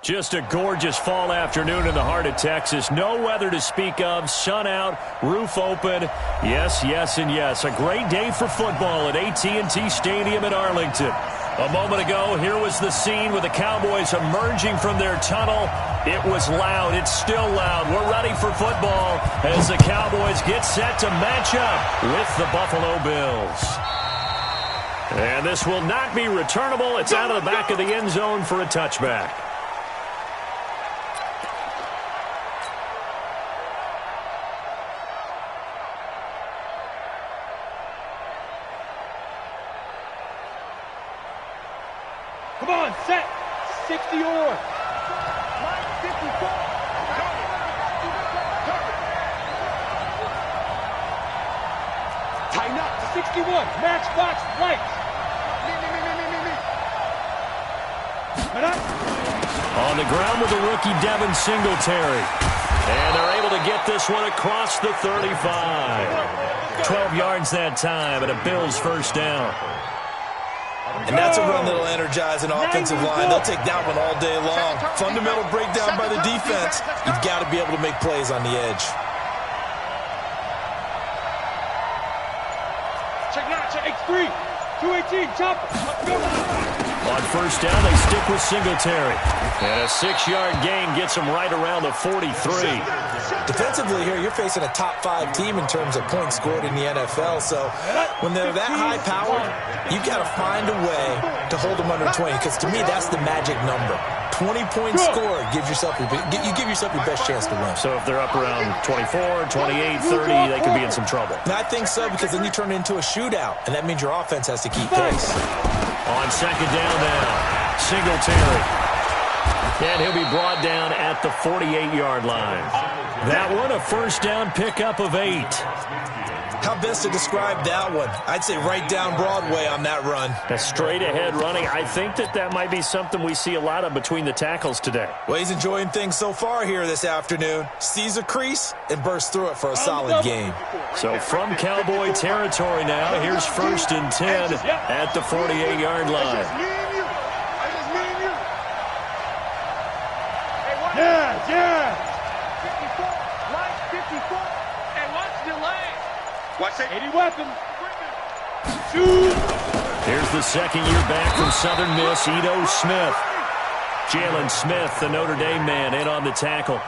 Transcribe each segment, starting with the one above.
Just a gorgeous fall afternoon in the heart of Texas. No weather to speak of. Sun out, roof open. Yes, yes, and yes. A great day for football at AT&T Stadium in Arlington. A moment ago, here was the scene with the Cowboys emerging from their tunnel. It was loud. It's still loud. We're ready for football as the Cowboys get set to match up with the Buffalo Bills. And this will not be returnable. It's out of the back of the end zone for a touchback. Come on, set. 60 or. Line 54. Tighten up. 61. Match box right. On the ground with the rookie Devin Singletary. And they're able to get this one across the 35. 12 yards that time and a Bills first down. And that's a run that'll energize an offensive line. They'll take that one all day long. Fundamental breakdown by the defense. You've got to be able to make plays on the edge. Check it out. Check X3. 218. Chop. On first down, they stick with Singletary. And a 6-yard gain gets them right around the 43. Defensively here, you're facing a top-5 team in terms of points scored in the NFL. So when they're that high-powered, you've got to find a way to hold them under 20. Because to me, that's the magic number. 20 points scored gives yourself you give yourself your best chance to win. So if they're up around 24, 28, 30, they could be in some trouble. And I think so, because then you turn it into a shootout, and that means your offense has to keep pace. On second down now, Singletary. And he'll be brought down at the 48-yard line. That one, a first down pickup of 8. How best to describe that one? I'd say right down Broadway on that run. A straight-ahead running. I think that might be something we see a lot of between the tackles today. Well, he's enjoying things so far here this afternoon. Sees a crease and bursts through it for a solid game. So from Cowboy territory now, here's 1st and 10 at the 48-yard line. Yeah. 54. Line 54. And watch delay. Watch it. 80 weapon. Shoot. Here's the second-year back from Southern Miss, Ito Smith. Jalen Smith, the Notre Dame man, in on the tackle.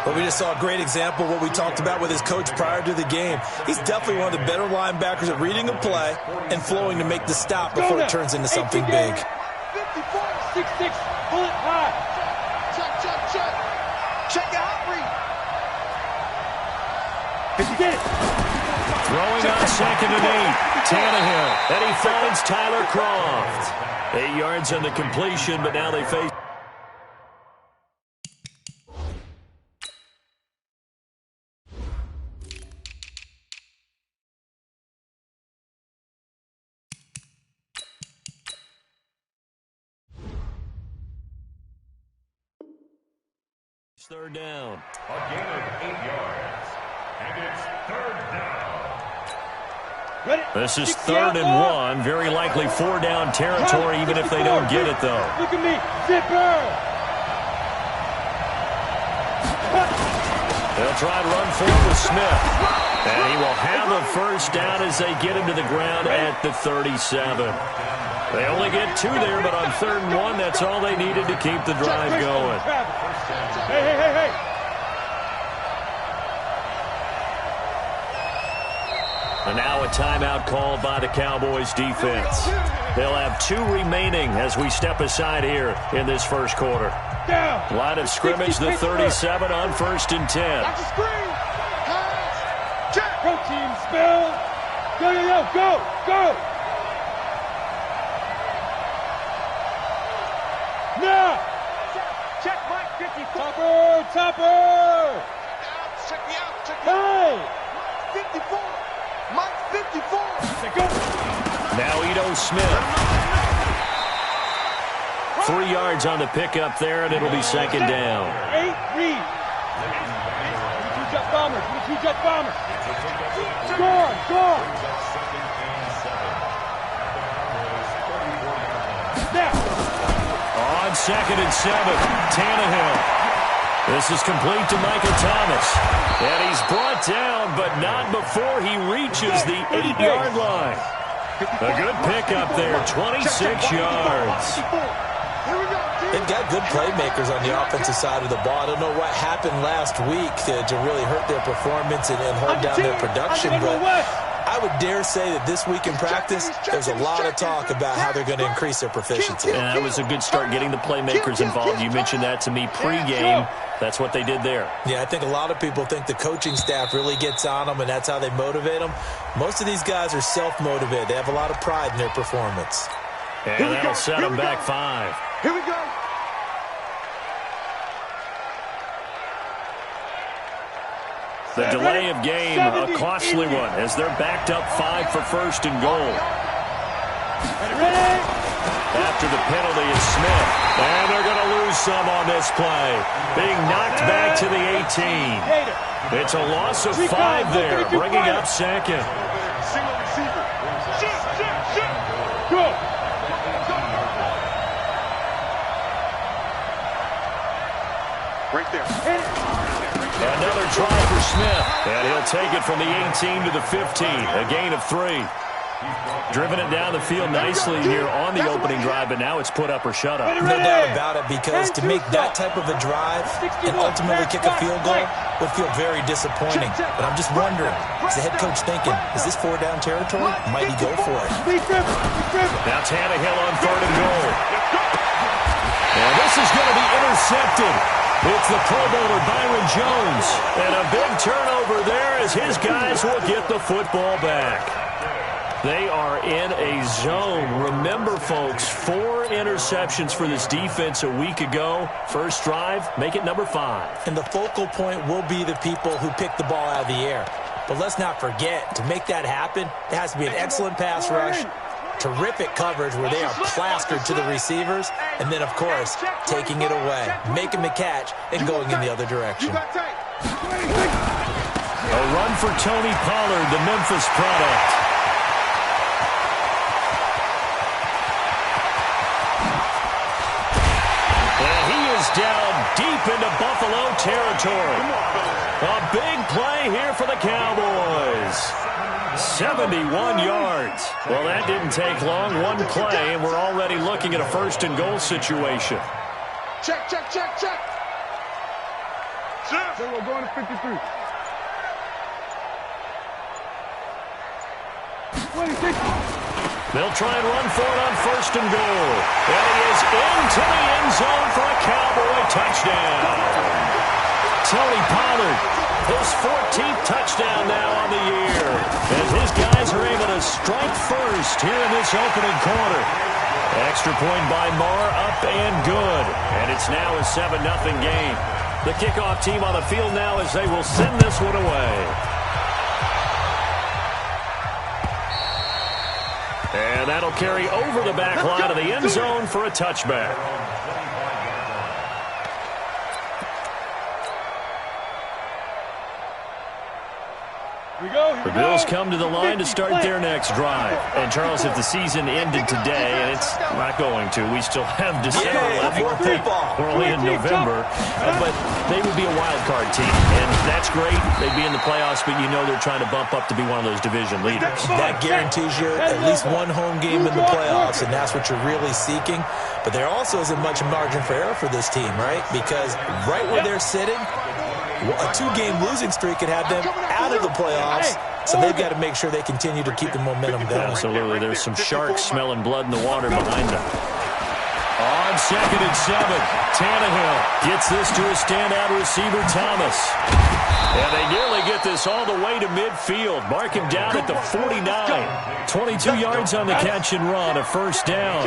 But we just saw a great example of what we talked about with his coach prior to the game. He's definitely one of the better linebackers at reading a play and flowing to make the stop before it turns into something big. 54, 6'6", bullet high. Check your hot read. Throwing on 2nd and 8. Tannehill. And he finds Tyler Croft. 8 yards on the completion, but now they face. Third down. A gain of 8 yards. And it's 3rd down. This is 3rd and 1. Very likely 4-down territory, even if they don't get it, though. Look at me. Zipper. They'll try to run forward with Smith. And he will have a first down as they get him to the ground at the 37. They only get 2 there, but on 3rd and 1, that's all they needed to keep the drive going. Hey. And now a timeout called by the Cowboys defense. They'll have 2 remaining as we step aside here in this first quarter. Line of scrimmage, the 37 on 1st and 10. Go team, spell. Go. Now. Check Mike 54. Topper. Check me out. Hey. 54. Mike 54. Now Ito Smith. 3 yards on the pickup there, and it'll be 2nd down. 8 read. 2 jet bombers. Score. 2nd and 7. Tannehill. This is complete to Michael Thomas. And he's brought down, but not before he reaches the 8-yard line. A good pickup there, 26 yards. They've got good playmakers on the offensive side of the ball. I don't know what happened last week to really hurt their performance and hold down their production, but I would dare say that this week in practice, there's a lot of talk about how they're going to increase their proficiency. And that was a good start getting the playmakers involved. You mentioned that to me pregame. That's what they did there. Yeah, I think a lot of people think the coaching staff really gets on them, and that's how they motivate them. Most of these guys are self-motivated. They have a lot of pride in their performance. And that'll set them back 5. Here we go. The delay of game, a costly one, as they're backed up 5 for 1st and goal. After the penalty is Smith. And they're going to lose some on this play. Being knocked back to the 18. It's a loss of 5 there, bringing up 2nd. Single receiver. Go. Right there. Another try for Smith. And he'll take it from the 18 to the 15. A gain of 3. Driven it down the field nicely here on the opening drive, but now it's put up or shut up. No doubt about it, because to make that type of a drive and ultimately kick a field goal would feel very disappointing. But I'm just wondering, is the head coach thinking, is this 4-down territory? Might he go for it? Now Tannehill on 3rd and goal. And this is going to be intercepted. It's the Pro Bowler Byron Jones. And a big turnover there as his guys will get the football back. They are in a zone. Remember, folks, 4 interceptions for this defense a week ago. First drive, make it number 5. And the focal point will be the people who pick the ball out of the air. But let's not forget, to make that happen, there has to be an excellent pass rush, terrific coverage where they are plastered to the receivers, and then, of course, taking it away, making the catch, and going in the other direction. A run for Tony Pollard, the Memphis product. Down deep into Buffalo territory. A big play here for the Cowboys. 71 yards. Well, that didn't take long. One play, and we're already looking at a 1st and goal situation. Check. So we're going to 53. 26. They'll try and run for it on 1st and goal. And he is into the end zone for a Cowboy touchdown. Tony Pollard, his 14th touchdown now on the year, as his guys are able to strike first here in this opening quarter. Extra point by Marr, up and good. And it's now a 7-0 game. The kickoff team on the field now as they will send this one away. And that'll carry over the back line of the end zone for a touchback. The Bills come to the line to start their next drive. And, Charles, if the season ended today, and it's not going to, we still have December left. We're only in November. But they would be a wild card team. And that's great. They'd be in the playoffs, but you know they're trying to bump up to be one of those division leaders. That guarantees you at least one home game in the playoffs, and that's what you're really seeking. But there also isn't much margin for error for this team, right? Because right where they're sitting, a 2-game losing streak could have them out of the playoffs, so they've got to make sure they continue to keep the momentum going. Absolutely. There's some sharks smelling blood in the water behind them. On 2nd and 7, Tannehill gets this to his standout receiver, Thomas. And they nearly get this all the way to midfield. Mark him down at the 49. 22 yards on the catch and run, a 1st down.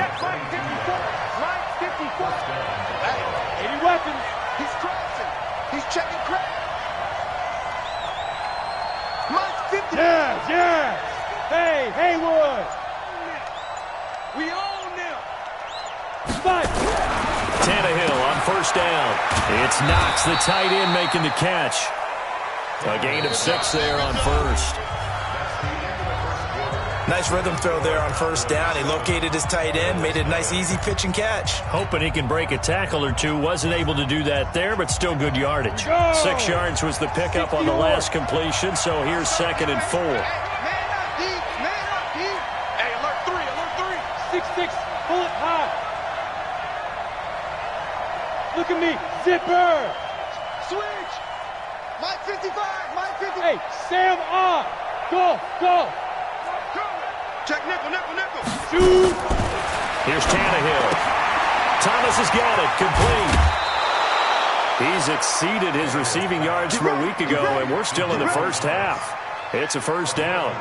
80 weapons. He's crossing. He's checking crack. Yes. Hey, Haywood. We own them. Fight. Tannehill on 1st down. It's Knox, the tight end, making the catch. A gain of 6 there on 1st. Nice rhythm throw there on first down. He located his tight end, made it a nice easy pitch and catch. Hoping he can break a tackle or two. Wasn't able to do that there, but still good yardage. 6 yards was the pickup on the last completion, so here's 2nd and 4. Man up deep, man up deep. Hey, alert 3, alert 3. 6-6, pull it high. Look at me, zipper. Switch. Mike 55, Mike 55. Hey, Sam on. Go, go. Check nickel, nickel, nickel. Shoot. Here's Tannehill. Thomas has got it, complete. He's exceeded his receiving yards from a week ago, and we're still in the first half. It's a first down.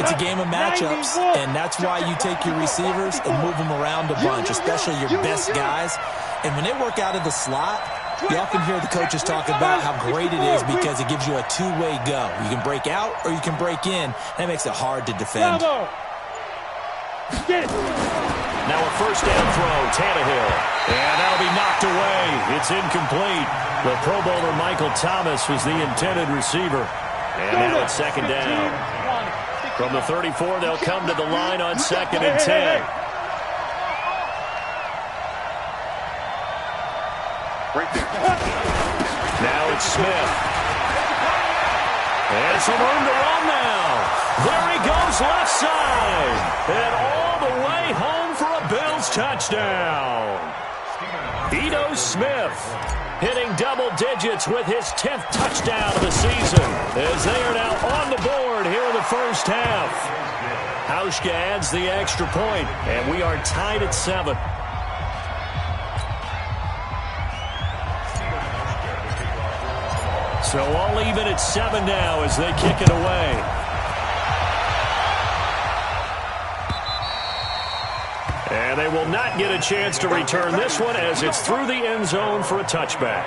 It's a game of matchups, and that's why you take your receivers and move them around a bunch, especially your best guys. And when they work out of the slot, you often hear the coaches talk about how great it is because it gives you a two-way go. You can break out or you can break in. That makes it hard to defend. Get it. Now a first down throw, Tannehill. And that'll be knocked away. It's incomplete. The Pro Bowler Michael Thomas was the intended receiver. And now it's 2nd down. From the 34, they'll come to the line on 2nd and 10. Right there. Now it's Smith. And some room to run now. There he goes left side. And all the way home for a Bills touchdown. Ito Smith hitting double digits with his 10th touchdown of the season as they are now on the board here in the first half. Hauschka adds the extra point, and we are tied at 7. So all even at 7 now as they kick it away. And they will not get a chance to return this one as it's through the end zone for a touchback.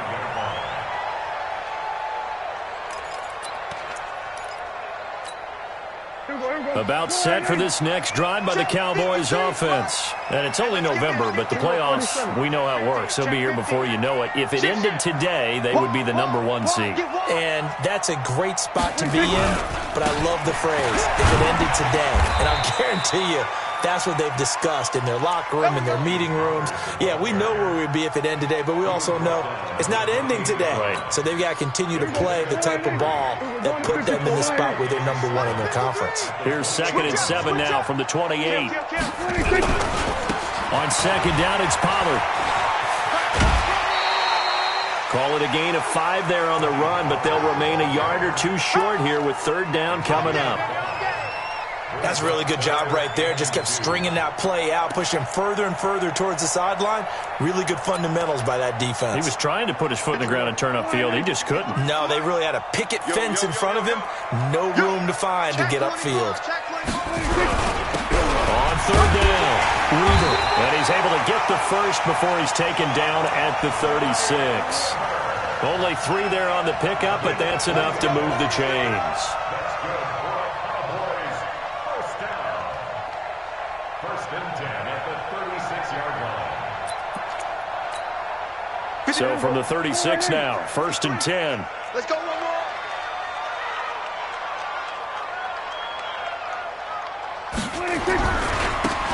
About set for this next drive by the Cowboys offense. And it's only November, but the playoffs, we know how it works. They'll be here before you know it. If it ended today, they would be the #1 seed. And that's a great spot to be in, but I love the phrase, if it ended today. And I'll guarantee you, that's what they've discussed in their locker room, in their meeting rooms. Yeah, we know where we'd be if it ended today, but we also know it's not ending today. Right. So they've got to continue to play the type of ball that put them in the spot where they're #1 in their conference. Here's 2nd and 7 now from the 28. On 2nd down, it's Pollard. Call it a gain of 5 there on the run, but they'll remain a yard or two short here with 3rd down coming up. That's a really good job right there. Just kept stringing that play out, pushing further and further towards the sideline. Really good fundamentals by that defense. He was trying to put his foot in the ground and turn upfield. He just couldn't. No, they really had a picket fence in front of him. No room to find to get upfield. On 3rd down, Weaver. And he's able to get the first before he's taken down at the 36. Only 3 there on the pickup, but that's enough to move the chains. So from the 36 now, 1st and 10. Let's go one more.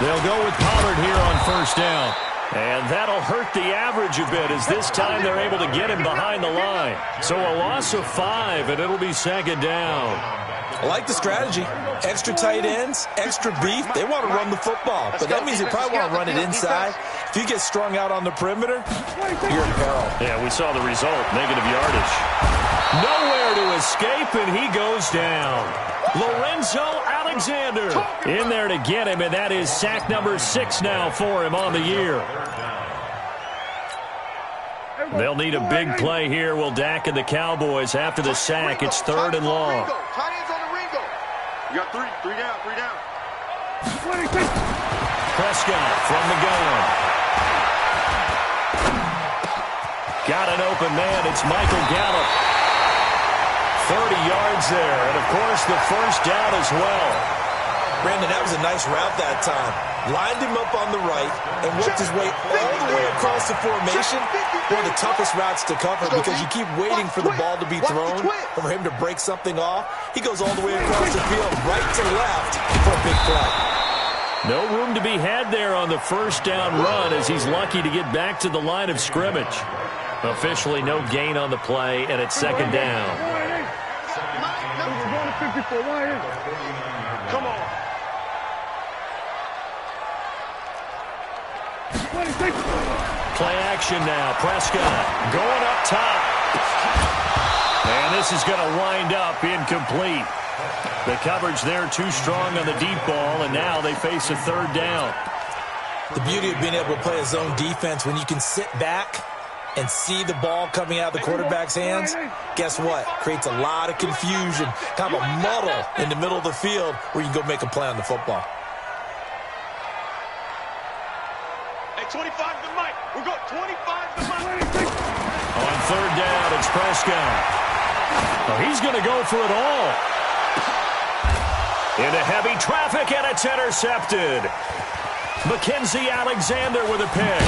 They'll go with Pollard here on 1st down. And that'll hurt the average a bit as this time they're able to get him behind the line. So a loss of 5, and it'll be 2nd down. I like the strategy. Extra tight ends, extra beef. They want to run the football, but that means they probably want to run it inside. If you get strung out on the perimeter, you're in peril. Yeah, we saw the result, negative yardage. Nowhere to escape, and he goes down. Lorenzo Alexander in there to get him, and that is sack number 6 now for him on the year. They'll need a big play here. Will Dak and the Cowboys after the sack. It's 3rd and long. You got 3 down, 3 down. Prescott from the gun. Got an open man. It's Michael Gallup. 30 yards there. And, of course, the first down as well. Brandon, that was a nice route that time. Lined him up on the right and worked his way all the way across the formation. One of the toughest routes to cover because you keep waiting for the ball to be thrown and for him to break something off. He goes all the way across the field, right to left for a big play. No room to be had there on the first down run as he's lucky to get back to the line of scrimmage. Officially no gain on the play, and it's second down. Come on. Play action now. Prescott going up top. And this is going to wind up incomplete. The coverage there too strong on the deep ball, and now they face a third down. The beauty of being able to play a zone defense when you can sit back and see the ball coming out of the quarterback's hands, guess what? Creates a lot of confusion, kind of a muddle in the middle of the field where you can go make a play on the football. Hey, 25 to Mike. We're going 25 to Mike. On third down, it's Prescott. Oh, he's going to go for it all. Into heavy traffic, and it's intercepted. Mackenzie Alexander with a pick.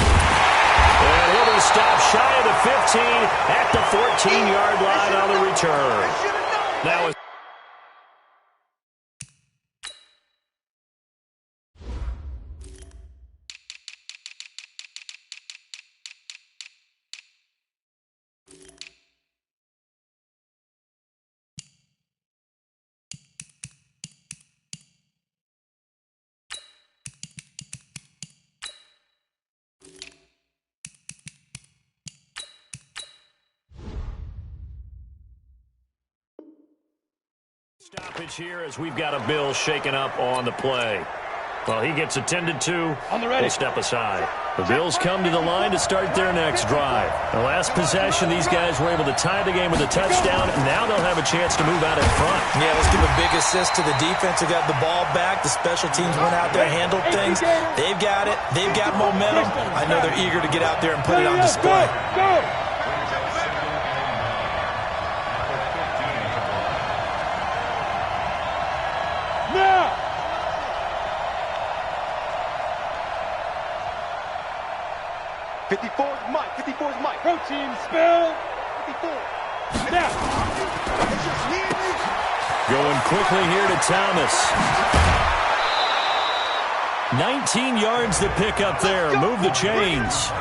And he'll be stopped shy of the 15 at the 14-yard line on the return. Now stoppage here as we've got a Bill shaken up on the play. Well, he gets attended to. We'll step aside. The Bills come to the line to start their next drive. The last possession, these guys were able to tie the game with a touchdown. Now they'll have a chance to move out in front. Yeah, let's give a big assist to the defense who got the ball back. The special teams went out there, handled things. They've got it. They've got momentum. I know they're eager to get out there and put it on display. Go! Now! 54 is Mike. 54 is Mike. Protein spill! 54. Now! Going quickly here to Thomas. 19 yards to pick up there. Move the chains.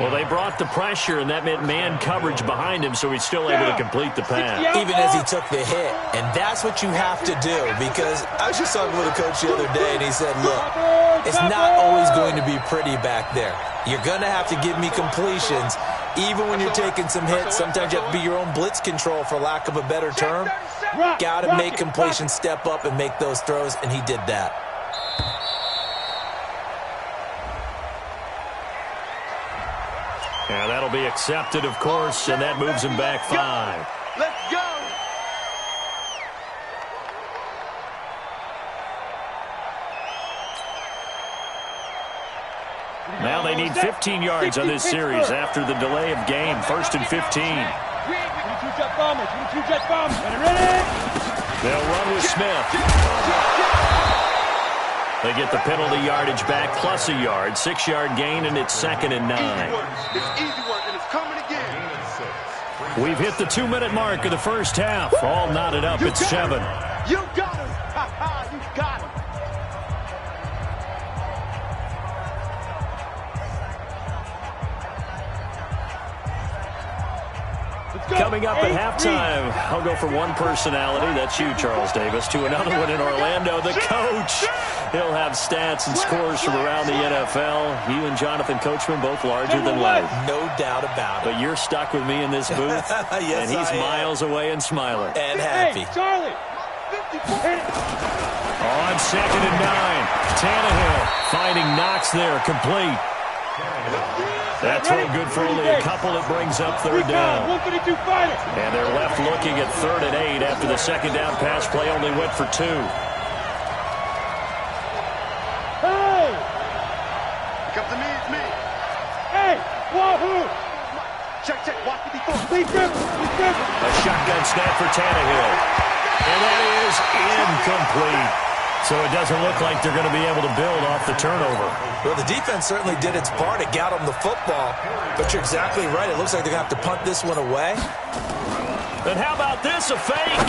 Well, they brought the pressure, and that meant man coverage behind him, so he's still able to complete the pass. Even as he took the hit. And that's what you have to do, because I was just talking with a coach the other day, and he said, look, it's not always going to be pretty back there. You're going to have to give me completions. Even when you're taking some hits, sometimes you have to be your own blitz control, for lack of a better term. Got to make completions step up and make those throws, and he did that. Yeah, that'll be accepted, of course, and that moves him back 5. Let's go. Now they need 15 yards on this series after the delay of game. 1st and 15. 22 jet bombers. 22 jet bombers. Ready? They'll run with Smith. They get the penalty yardage back plus a yard. 6-yard gain, and it's 2nd and 9. It's easy work, and it's coming again. We've hit the 2-minute mark of the first half. All knotted up at 7. You got him. You got him. Coming up at halftime, I'll go from one personality, that's you, Charles Davis, to another one in Orlando, the coach. He'll have stats and scores from around the NFL. You and Jonathan Coachman both larger than life. No doubt about it. But you're stuck with me in this booth, Yes, and he's I am. miles away and smiling. And happy. Hey, Charlie! On 2nd and 9, Tannehill finding Knox there, complete. That throw good for only a couple. It brings up 3rd down. 152 fighter. And they're left looking at 3rd and 8 after the 2nd down pass play only went for 2. Hey! Come to me, it's me. Hey! Wahoo! Check, check. Watch 54. Please grip! Please grip! A shotgun snap for Tannehill. And that is incomplete. So it doesn't look like they're going to be able to build off the turnover. Well, the defense certainly did its part. It got them the football. But you're exactly right. It looks like they're going to have to punt this one away. And how about this, a fake?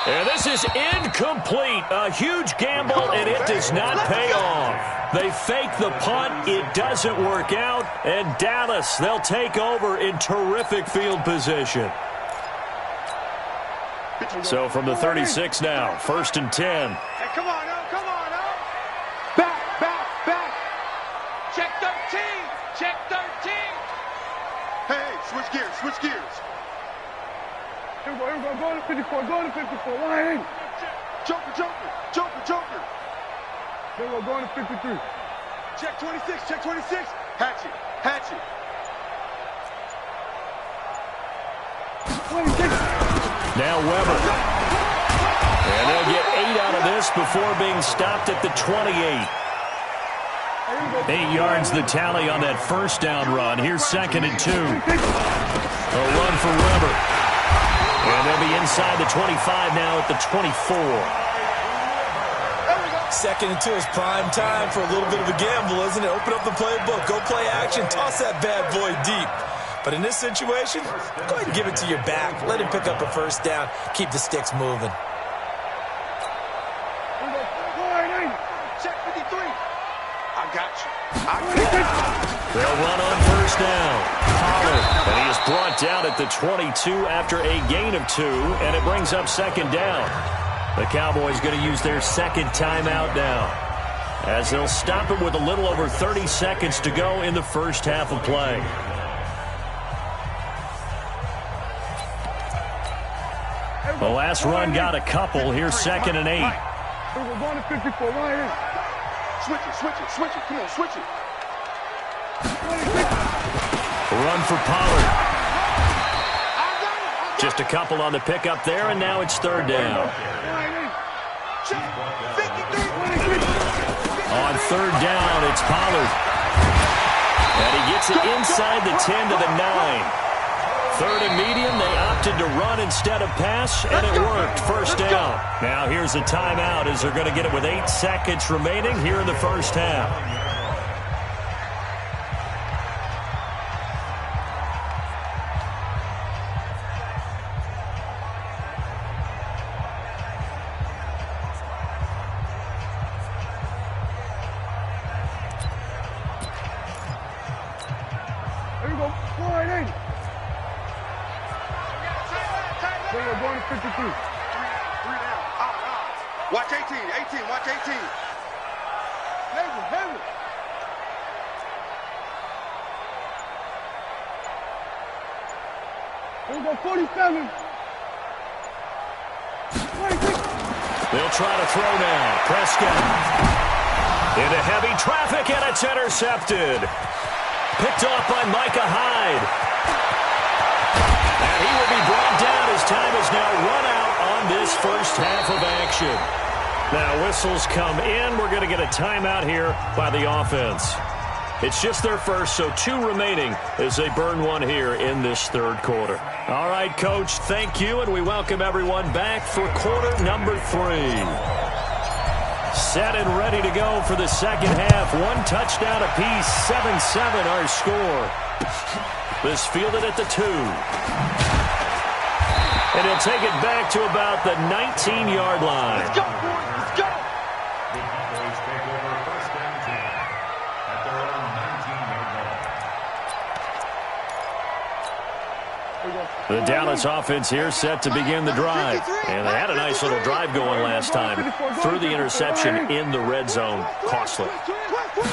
And this is incomplete. A huge gamble, and it does not pay off. They fake the punt. It doesn't work out. And Dallas, they'll take over in terrific field position. So from the 36 now, 1st and 10. Hey, come on now, come on now. Back, back, back. Check 13, check 13. Hey, switch gears, switch gears. Here we go, go to 54, go to 54, line in. Joker, joker, joker, joker. Here we go to 53. Check 26, check 26. Hatchet, hatchet. 26. Now Weber. And they'll get 8 out of this before being stopped at the 28. 8 yards the tally on that first down run. Here's 2nd and 2. A run for Weber. And they'll be inside the 25 now at the 24. 2nd and 2 is prime time for a little bit of a gamble, isn't it? Open up the playbook, go play action, toss that bad boy deep. But in this situation, go ahead and give it to your back. Let him pick up a first down. Keep the sticks moving. Check 53. I got you. I got you. They'll run on first down. Pollard. And he is brought down at the 22 after a gain of 2. And it brings up 2nd down. The Cowboys going to use their 2nd timeout now, as they'll stop it with a little over 30 seconds to go in the first half of play. The last run got a couple. Here's 2nd and 8. We're going to 54, line in. Switch it, switch it, switch it. Come on, switch it. Run for Pollard. Just a couple on the pickup there, and now it's 3rd down. On 3rd down, it's Pollard. And he gets it inside the 10 to the 9. 3rd and medium, they opted to run instead of pass, and it worked. First down. Now here's a timeout as they're going to get it with 8 seconds remaining here in the first half. Here we go, line in. We're going to 53. Three down. Watch 18, 18, watch 18. Heavy. Here we go, 47. 26. They'll try to throw now. Prescott into heavy traffic, and it's intercepted. Picked off by Micah Hyde. And he will be brought down as time is now run out on this first half of action. Now whistles come in. We're going to get a timeout here by the offense. It's just their first, so 2 remaining as they burn one here in this 3rd quarter. All right, Coach, thank you, and we welcome everyone back for quarter number 3. Set and ready to go for the 2nd half. 1 touchdown apiece, 7-7 our score. This fielded at the 2. And he'll take it back to about the 19-yard line. Let's go, boys. Let's go. The Cowboys take over 1st and 10 at their own 19-yard line. The Dallas offense here set to begin the drive. And they had a nice little drive going last time. Threw the interception in the red zone. Costly.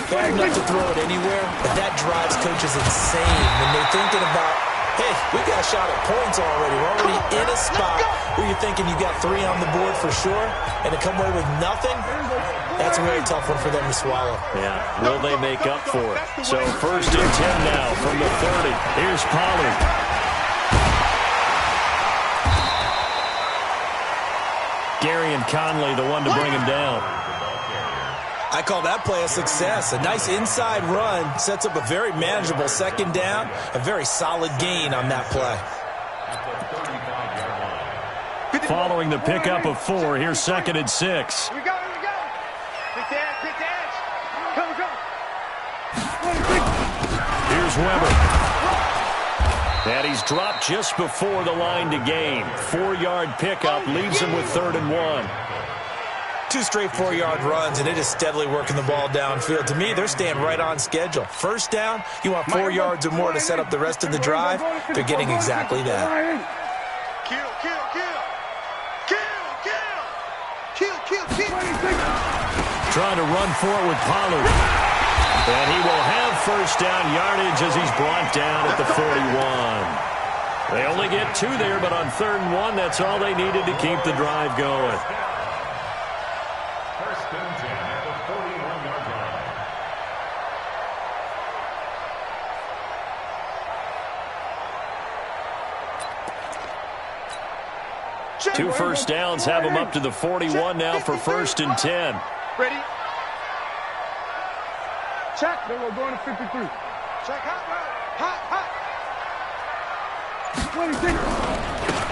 Bad enough to throw it anywhere, but that drives coaches insane when they're thinking about, hey, we got a shot at points already. We're already in a spot where you're thinking you got 3 on the board for sure, and to come away with nothing, that's a very tough one for them to swallow. Yeah, will they make up for it? So 1st and 10 now from the 30. Here's Pollard. Gary and Conley, the one to bring him down. I call that play a success. A nice inside run sets up a very manageable 2nd down. A very solid gain on that play. Following the pickup of 4, here's 2nd and 6. Here we go, here we go. Pick the edge, pick the edge. Come, come. Here's Weber. And he's dropped just before the line to gain. 4-yard pickup leaves him with 3rd and 1. 2 straight 4-yard runs, and it is steadily working the ball downfield. To me, they're staying right on schedule. First down, you want 4 yards or more to set up the rest of the drive. They're getting exactly that. Kill, kill, kill. Kill, kill. Kill, kill, kill. Trying to run forward with Pollard. And he will have first down yardage as he's brought down at the 41. They only get 2 there, but on 3rd and 1, that's all they needed to keep the drive going. First and 10 at the 41-yard line. 2 first downs have him up to the 41 now for 1st and 10. Ready? Check. Then we're going to 53. Check, hot, hot, hot. 26.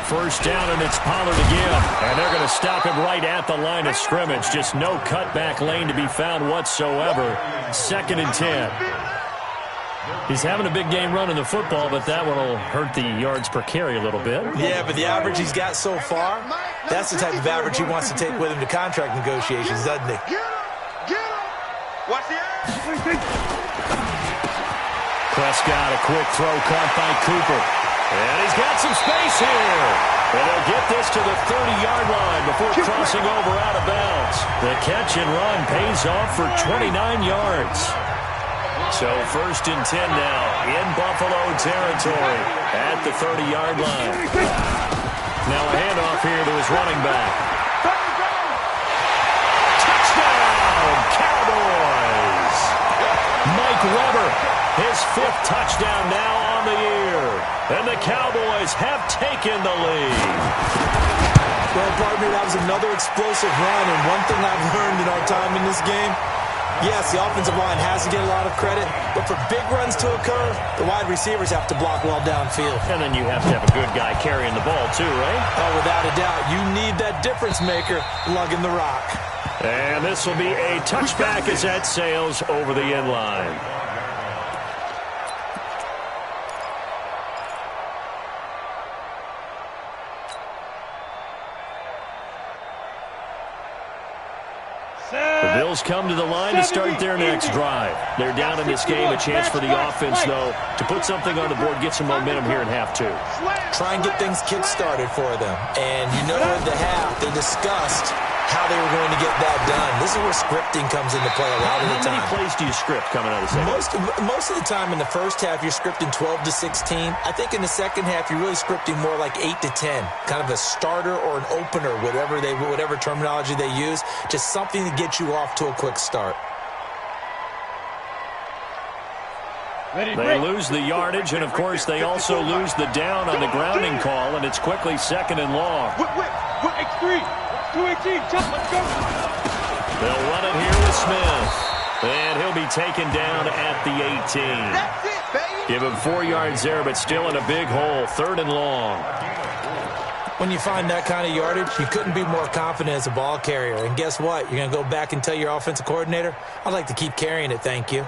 First down, and it's Pollard again. And they're going to stop him right at the line of scrimmage. Just no cutback lane to be found whatsoever. 2nd and 10. He's having a big game running the football, but that one will hurt the yards per carry a little bit. Yeah, but the average he's got so far, that's the type of average he wants to take with him to contract negotiations, doesn't he? Get him, get him. Watch the edge. Prescott, a quick throw caught by Cooper. And he's got some space here. And they'll get this to the 30-yard line before crossing over out of bounds. The catch and run pays off for 29 yards. So 1st and 10 now in Buffalo territory at the 30-yard line. Now a handoff here to his running back. Touchdown, Cowboys! Mike Weber, his 5th touchdown now on the year. And the Cowboys have taken the lead. Well, partner, that was another explosive run, and one thing I've learned in our time in this game, yes, the offensive line has to get a lot of credit, but for big runs to occur, the wide receivers have to block well downfield. And then you have to have a good guy carrying the ball too, right? Oh, without a doubt. You need that difference maker lugging the rock. And this will be a touchback as that sails over the end line. The Bills come to the line to start their next drive. They're down in this game. A chance for the offense, though, to put something on the board, get some momentum here in half 2. Try and get things kick-started for them. And you know at the half, they discussed how they were going to get that done. This is where scripting comes into play a lot of the time. How many plays do you script coming out of the second? Most of the time in the first half, you're scripting 12 to 16. I think in the second half, you're really scripting more like 8 to 10. Kind of a starter or an opener, whatever terminology they use. Just something to get you off to a quick start. They lose the yardage, and, of course, they also lose the down on the grounding call, and it's quickly 2nd and long. X3. 218, let's go. They'll run it here with Smith. And he'll be taken down at the 18. That's it, baby. Give him 4 yards there, but still in a big hole. 3rd and long. When you find that kind of yardage, you couldn't be more confident as a ball carrier. And guess what? You're going to go back and tell your offensive coordinator, I'd like to keep carrying it, thank you.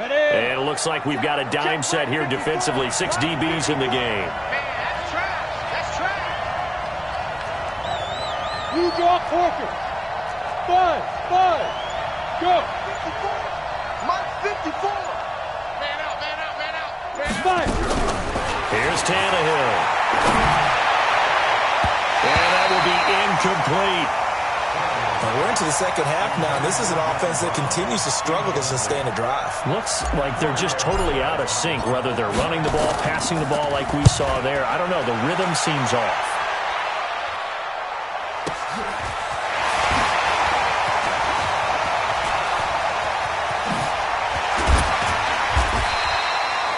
And it looks like we've got a dime set here defensively. 6 DBs in the game. Man, that's trash. That's trash. You draw Corker. 5, go. 54. Mike 54. Man out, man out, man out. Man out. 5. Here's Tannehill. And that will be incomplete. Well, we're into the second half now, and this is an offense that continues to struggle to sustain a drive. Looks like they're just totally out of sync, whether they're running the ball, passing the ball like we saw there. I don't know. The rhythm seems off.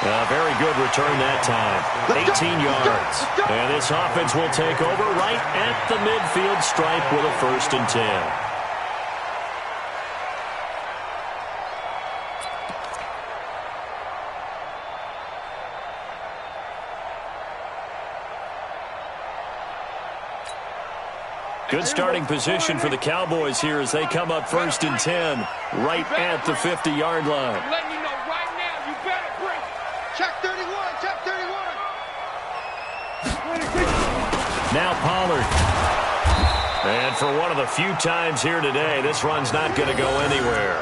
A very good return that time. 18 yards. And this offense will take over right at the midfield stripe with a 1st and 10. Good starting position for the Cowboys here as they come up 1st and 10 right at the 50-yard line. I'm letting you know right now, you better bring it. Check 31, check 31. Now Pollard. And for one of the few times here today, this run's not going to go anywhere.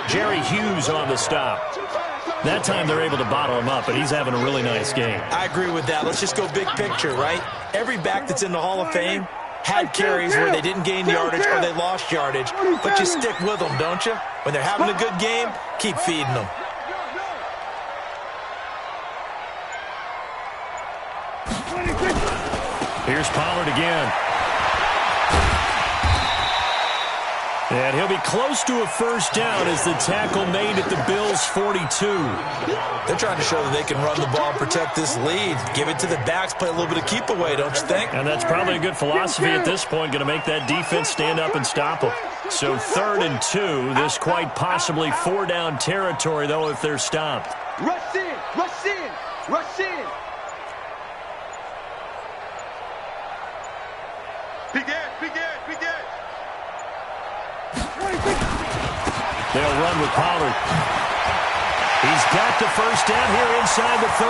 Jerry Hughes on the stop. That time they're able to bottle him up, but he's having a really nice game. I agree with that. Let's just go big picture, right? Every back that's in the Hall of Fame had carries where they didn't gain yardage or they lost yardage, but you stick with them, don't you? When they're having a good game, keep feeding them. Here's Pollard again. And he'll be close to a first down as the tackle made at the Bills' 42. They're trying to show that they can run the ball and protect this lead. Give it to the backs, play a little bit of keep away, don't you think? And that's probably a good philosophy at this point, going to make that defense stand up and stop them. So 3rd and 2, this quite possibly 4-down territory, though, if they're stopped. Rush in, rush in, rush in. Big edge, big edge, big edge. They'll run with Pollard. He's got the first down here inside the 30.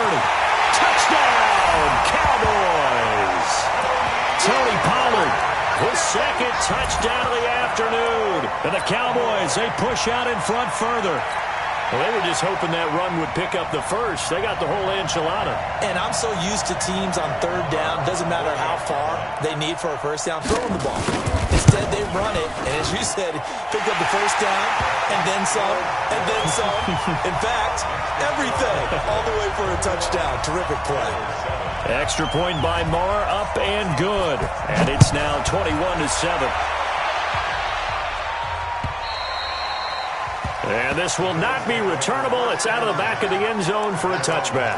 Touchdown, Cowboys! Tony Pollard, his 2nd touchdown of the afternoon. And the Cowboys, they push out in front further. Well, they were just hoping that run would pick up the first. They got the whole enchilada. And I'm so used to teams on 3rd down, doesn't matter how far they need for a first down, throwing the ball. Instead, they run it, and as you said, pick up the first down, and then some, and then some. In fact, everything, all the way for a touchdown. Terrific play. Extra point by Moore, up and good. And it's now 21-7. And this will not be returnable. It's out of the back of the end zone for a touchback.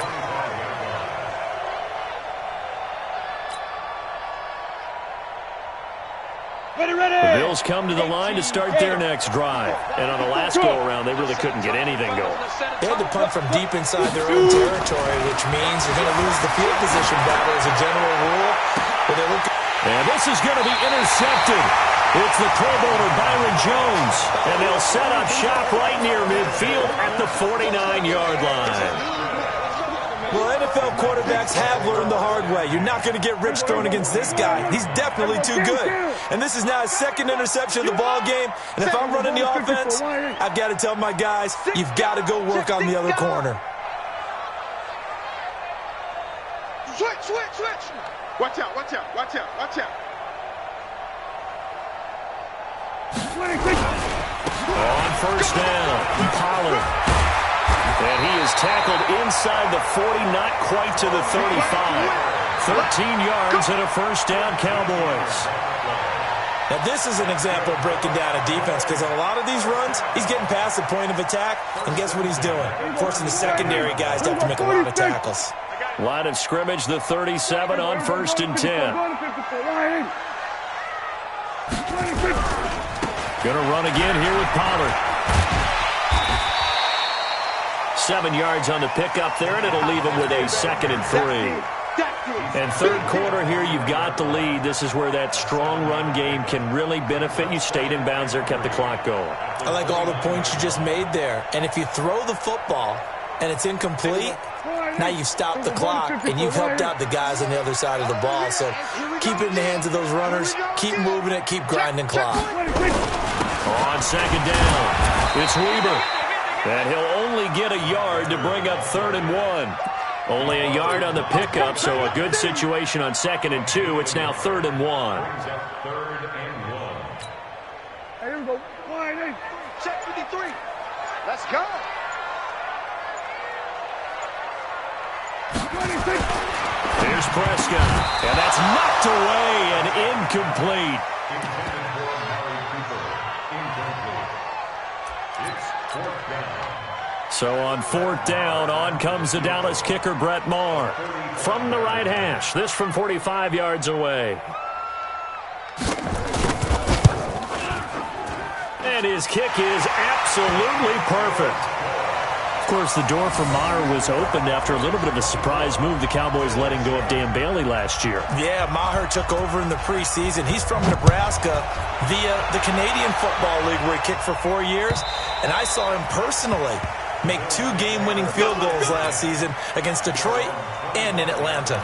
The Bills come to the line to start their next drive. And on the last go-around, they really couldn't get anything going. They had to punt from deep inside their own territory, which means they're going to lose the field position battle as a general rule. But they look. And this is going to be intercepted. It's the Pro Bowler Byron Jones. And they'll set up shop right near midfield at the 49-yard line. Well, NFL quarterbacks have learned the hard way. You're not going to get rich throwing against this guy. He's definitely too good. And this is now his 2nd interception of the ball game. And if I'm running the offense, I've got to tell my guys, you've got to go work on the other corner. Switch, switch, switch. Watch out, watch out, watch out, watch out. On first down, Pollard. And he is tackled inside the 40, not quite to the 35. 13 yards and a first down, Cowboys. Now, this is an example of breaking down a defense because on a lot of these runs, he's getting past the point of attack, and guess what he's doing? Forcing the secondary guys to have to make a lot of tackles. Line of scrimmage, the 37 on 1st and 10. Going to run again here with Pollard. 7 yards on the pickup there, and it'll leave him with a 2nd and 3. And 3rd quarter here, you've got the lead. This is where that strong run game can really benefit you. Stayed in bounds there, kept the clock going. I like all the points you just made there. And if you throw the football and it's incomplete, now you've stopped the clock and you've helped out the guys on the other side of the ball. So keep it in the hands of those runners. Keep moving it. Keep grinding clock. On 2nd down, it's Weber. And he'll only get a yard to bring up 3rd and 1. Only a yard on the pickup, so a good situation on 2nd and 2. It's now 3rd and 1. Here we go. Check 53. Let's go. 26. Here's Prescott. And that's knocked away and incomplete. So on 4th down, on comes the Dallas kicker, Brett Maher. From the right hash, this from 45 yards away. And his kick is absolutely perfect. course, the door for Maher was opened after a little bit of a surprise move, the Cowboys letting go of Dan Bailey last year. Yeah, Maher took over in the preseason. He's from Nebraska via the Canadian Football League where he kicked for 4 years. And I saw him personally make 2 game-winning field goals last season against Detroit and in Atlanta.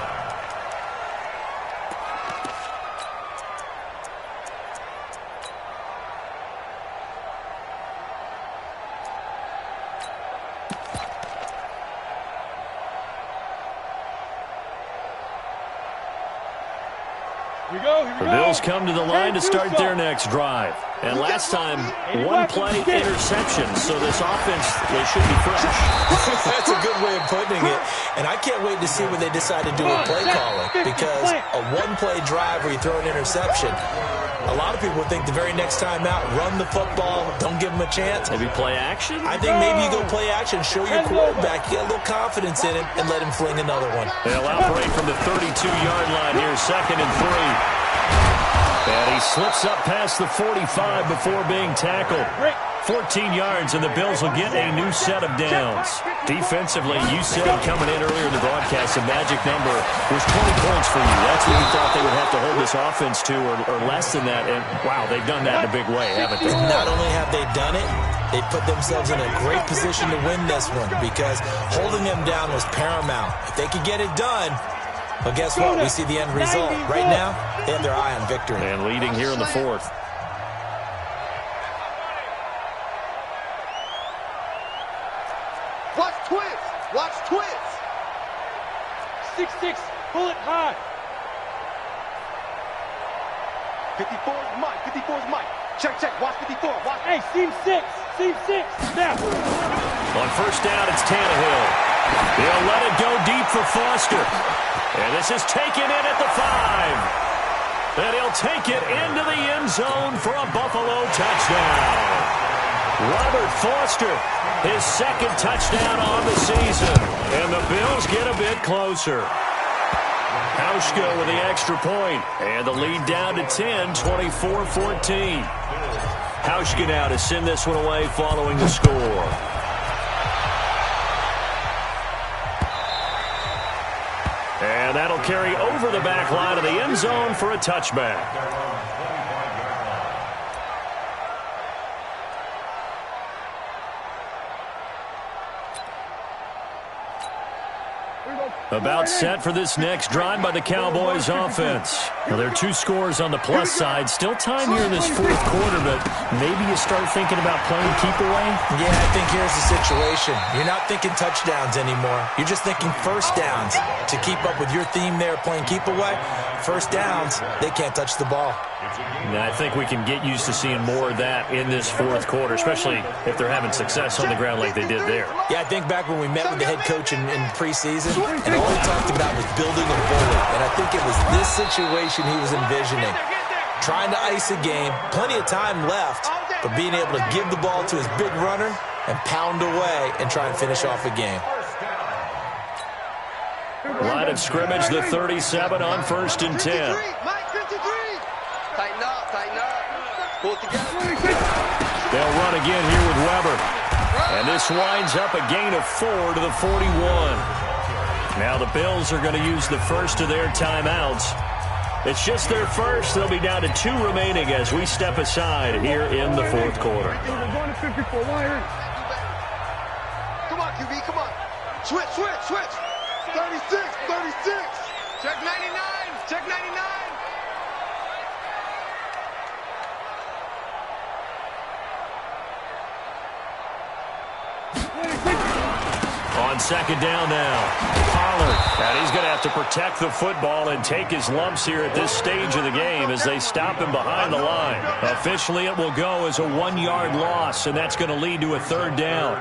The Bills come to the line to start their next drive. And last time, 1 play interception. So this offense, they should be fresh. That's a good way of putting it. And I can't wait to see what they decide to do with play calling. Because a 1-play drive where you throw an interception, a lot of people would think the very next time out, run the football, don't give them a chance. Maybe play action? I think maybe you go play action, show your quarterback, you get a little confidence in him, and let him fling another one. They'll operate from the 32-yard line here, 2nd and 3. And he slips up past the 45 before being tackled. 14 yards, and the Bills will get a new set of downs. Defensively, you said coming in earlier in the broadcast, the magic number was 20 points for you. That's what you thought they would have to hold this offense to, or less than that. And, wow, they've done that in a big way, haven't they? Not only have they done it, they put themselves in a great position to win this one because holding them down was paramount. If they could get it done, but guess what? We see the end result. Right now, they have their eye on victory. And leading here in the 4th. Watch twist. Watch twist. 6-6. Pull it high. 54 is Mike. 54 is Mike. Check, check. Watch 54. Watch. Hey, seam 6. Seam 6. Snap. On first down, it's Tannehill. He'll let it go deep for Foster. And this is taken in at the 5. And he'll take it into the end zone for a Buffalo touchdown. Robert Foster, his 2nd touchdown on the season. And the Bills get a bit closer. Hauschka with the extra point. And the lead down to 10, 24-14. Hauschka now to send this one away following the score. And that'll carry over the back line of the end zone for a touchback. About set for this next drive by the Cowboys offense. Well, there are 2 scores on the plus side. Still time here in this 4th quarter, but maybe you start thinking about playing keep away? Yeah, I think here's the situation. You're not thinking touchdowns anymore. You're just thinking first downs. To keep up with your theme there, playing keep away, first downs, they can't touch the ball. And I think we can get used to seeing more of that in this 4th quarter, especially if they're having success on the ground like they did there. Yeah, I think back when we met with the head coach in preseason, and all he talked about was building a bully. And I think it was this situation he was envisioning. Trying to ice a game, plenty of time left, but being able to give the ball to his big runner and pound away and try and finish off a game. Line of scrimmage, the 37 on 1st and 10. Mike, 53. Tighten up, tighten up. Pull it together. They'll run again here with Weber. And this winds up a gain of 4 to the 41. Now the Bills are going to use the first of their timeouts. It's just their first. They'll be down to 2 remaining as we step aside here in the 4th quarter. Come on, QB, come on. Switch, switch, switch. 36, 36. Check 99, check 99. On 2nd down now, Pollard. And he's going to have to protect the football and take his lumps here at this stage of the game as they stop him behind the line. Officially, it will go as a 1-yard loss, and that's going to lead to a 3rd down.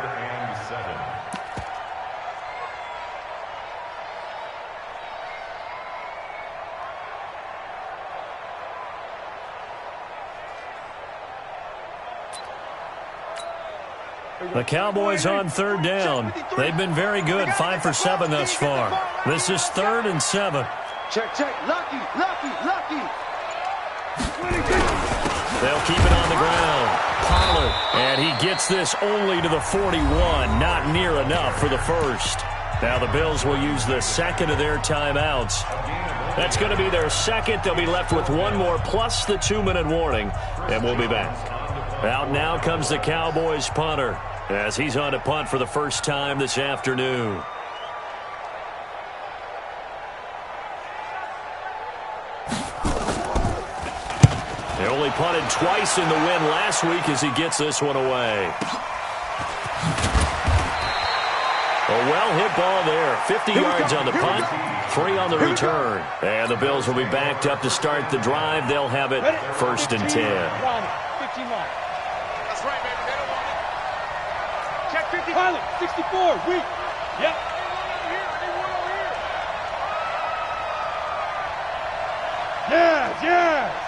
The Cowboys on 3rd down. They've been very good, 5 for 7 thus far. This is 3rd and 7. Check, check. Lucky, lucky, lucky. They'll keep it on the ground. Pollard, and he gets this only to the 41. Not near enough for the first. Now the Bills will use the second of their timeouts. That's going to be their second. They'll be left with one more plus the 2-minute warning, and we'll be back. Out now comes the Cowboys punter as he's on to punt for the first time this afternoon. They only punted twice in the win last week as he gets this one away. A well-hit ball there. 50 yards on the punt, 3 on the return. And the Bills will be backed up to start the drive. They'll have it first and 10. 15 miles. That's right, baby. They don't want it. Check 50. Pilot, 64, weak. Yep. Yes, yes.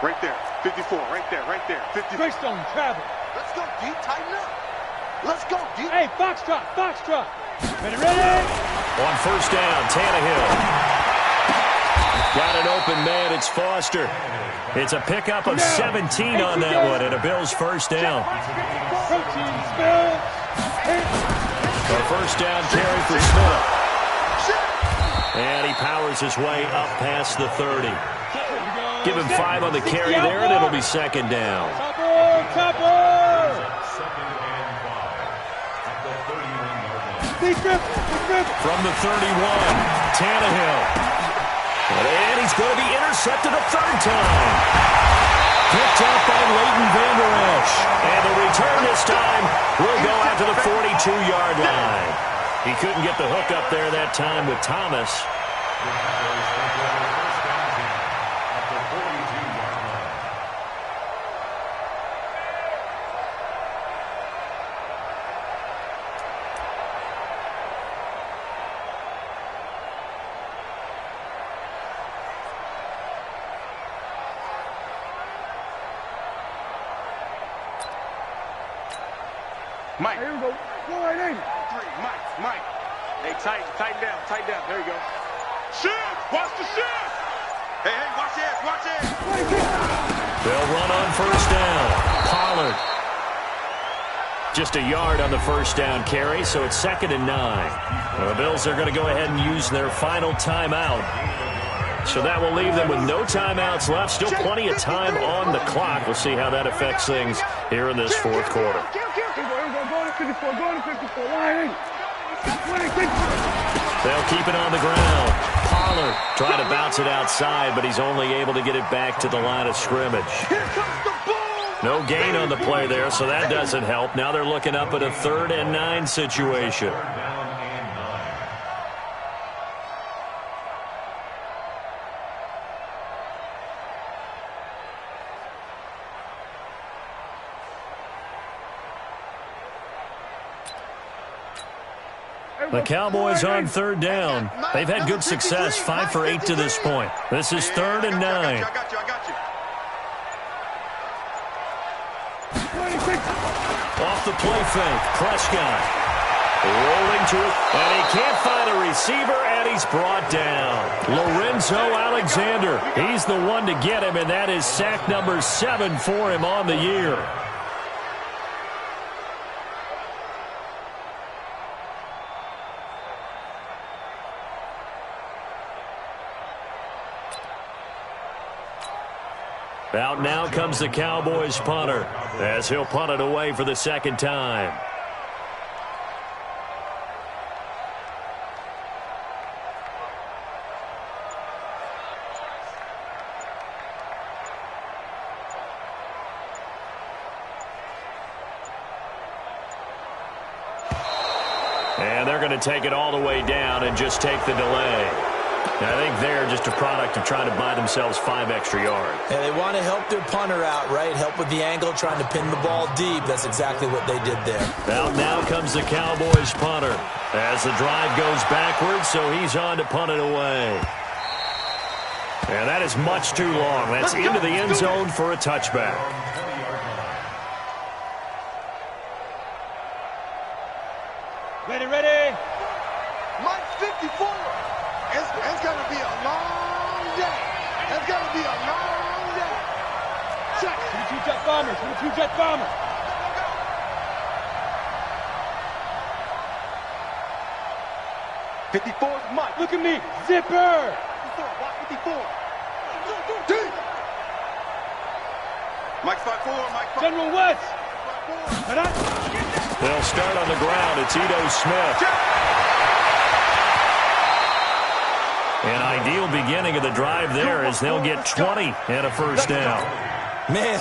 Right there. 54. Right there. Right there. 54. Greystone, travel. Let's go, D. Tighten up. Let's go, D. Hey, foxtrot, foxtrot. Ready, ready. On first down, Tannehill. Got an open man. It's Foster. It's a pickup of 17 on that one, and a Bills first down. Protein spill. A first down carry for Smith. And he powers his way up past the 30. Give him 5 on the carry there, and it'll be second down. Topper, topper. From the 31, Tannehill. And he's going to be intercepted a third time. Picked up by Leighton Vander Esch. And the return this time will go out to the 42-yard line. He couldn't get the hook up there that time with Thomas. Mike. Here we go. 180. 3. Mike. Hey, tighten down. There you go. Shift. Watch the shift. Hey, watch it. They'll run on first down. Pollard. Just a yard on the first down carry, so it's second and 9. The Bills are going to go ahead and use their final timeout. So that will leave them with no timeouts left. Still plenty of time on the clock. We'll see how that affects things here in this fourth quarter. Go to 54, go to 54. 180. 180. They'll keep it on the ground. Pollard trying to bounce it outside, but he's only able to get it back to the line of scrimmage. No gain on the play there, so that doesn't help. Now they're looking up at a 3rd and 9 situation. The Cowboys on 3rd down. They've had good success, 5 for 8 to this point. This is 3rd and 9. I got you. Off the play fake, Prescott rolling to it, and he can't find a receiver, and he's brought down. Lorenzo Alexander, he's the one to get him, and that is sack number 7 for him on the year. Out now comes the Cowboys punter as he'll punt it away for the second time. And they're going to take it all the way down and just take the delay. I think they're just a product of trying to buy themselves 5 extra yards. And they want to help their punter out, right? Help with the angle, trying to pin the ball deep. That's exactly what they did there. Now comes the Cowboys punter as the drive goes backwards, so he's on to punt it away. And that is much too long. That's into the end zone for a touchback. Ready. Mike 54. It's going to be a long day. It's going to be jet bombers. With the 2 jet bombers. Mike. Look at me. Zipper. 54. Deep. Mike 5-4. Mike 5. General West. They'll start on the ground. It's Ito Smith. An ideal beginning of the drive there as they'll get 20 and a first down. Man,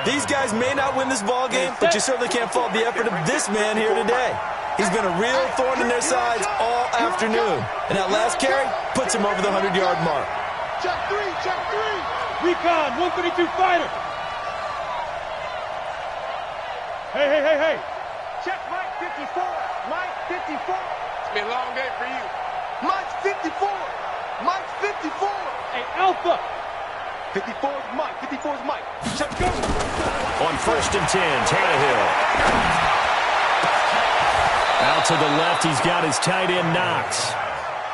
these guys may not win this ball game, but you certainly can't fault the effort of this man here today. He's been a real thorn in their sides all afternoon. And that last carry puts him over the 100-yard mark. Check 3. Check 3. Recon, 152 fighter. Hey. Check Mike 54. Mike 54. It's been a long day for you. Mike 54. Mike 54. Hey, Alpha. 54 is Mike. 54 is Mike. Check go. On 1st and 10, Tannehill. Out to the left, he's got his tight end Knox.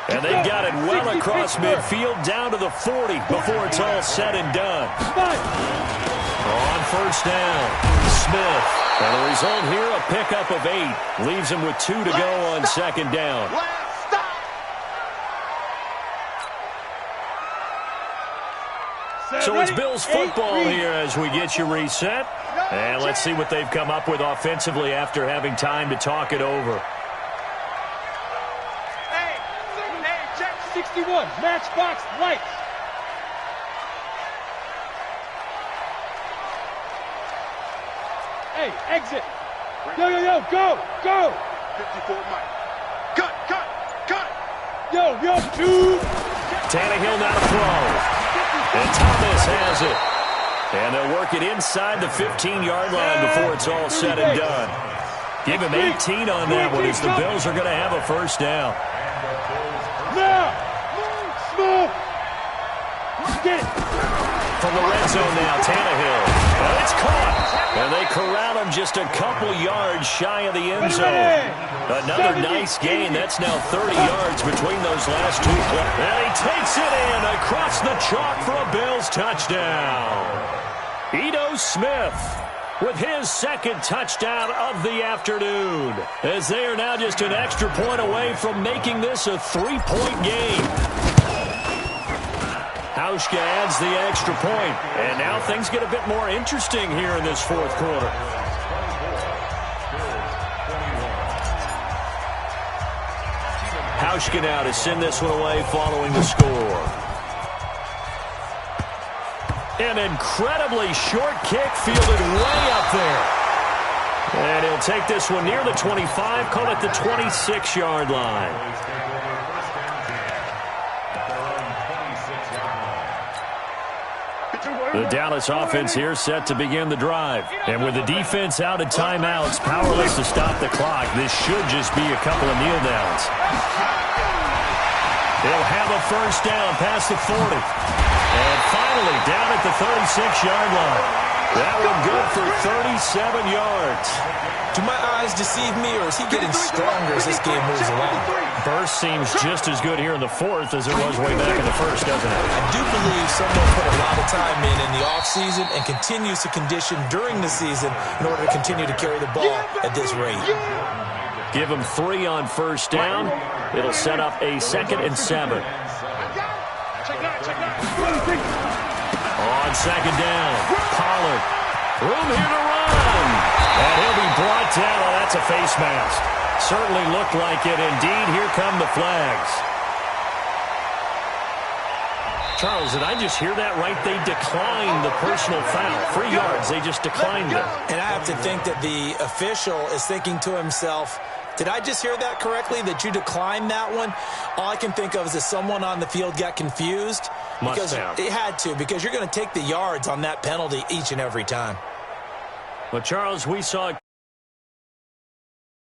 And they've got it well across midfield down to the 40 before it's all said and done. On 1st down, Smith. And the result here, a pickup of 8. Leaves him with 2 to go on 2nd down. So it's Bills football here as we get you reset. And let's see what they've come up with offensively after having time to talk it over. Hey, check 61, matchbox lights. Hey, exit. Yo, go. 54 Mike. Cut. Yo, 2. Tannehill now to throw. And Thomas has it. And they'll work it inside the 15-yard line before it's all said and done. Give him 18 on that one as the Bills are going to have a first down. Now! Move! Get it! From the red zone now, Tannehill. And it's caught. And they corral him just a couple yards shy of the end zone. Another nice gain. That's now 30 yards between those last 2 plays. And he takes it in across the chalk for a Bills touchdown. Ito Smith with his 2nd touchdown of the afternoon, as they are now just an extra point away from making this a 3-point game. Hauschka adds the extra point, and now things get a bit more interesting here in this 4th quarter. Hauschka now to send this one away following the score. An incredibly short kick fielded way up there. And he'll take this one near the 25, call it the 26-yard line. The Dallas offense here set to begin the drive. And with the defense out of timeouts, powerless to stop the clock, this should just be a couple of kneel downs. They'll have a first down past the 40. And finally down at the 36-yard line. That one good for 37 yards. Do my eyes deceive me, or is he getting stronger as this game moves along? Burst seems just as good here in the 4th as it was way back in the 1st, doesn't it? I do believe someone put a lot of time in the offseason and continues to condition during the season in order to continue to carry the ball at this rate. Give him 3 on first down. It'll set up a 2nd and 7. On 2nd down, Pollard. Room here to run. And he'll be brought down. Oh, that's a face mask. Certainly looked like it. Indeed, here come the flags. Charles, did I just hear that right? They declined the personal foul. 3 yards, they just declined it. And I have to think that the official is thinking to himself, did I just hear that correctly, that you declined that one? All I can think of is that someone on the field got confused. Must have. It had to, because you're going to take the yards on that penalty each and every time. Well, Charles, we saw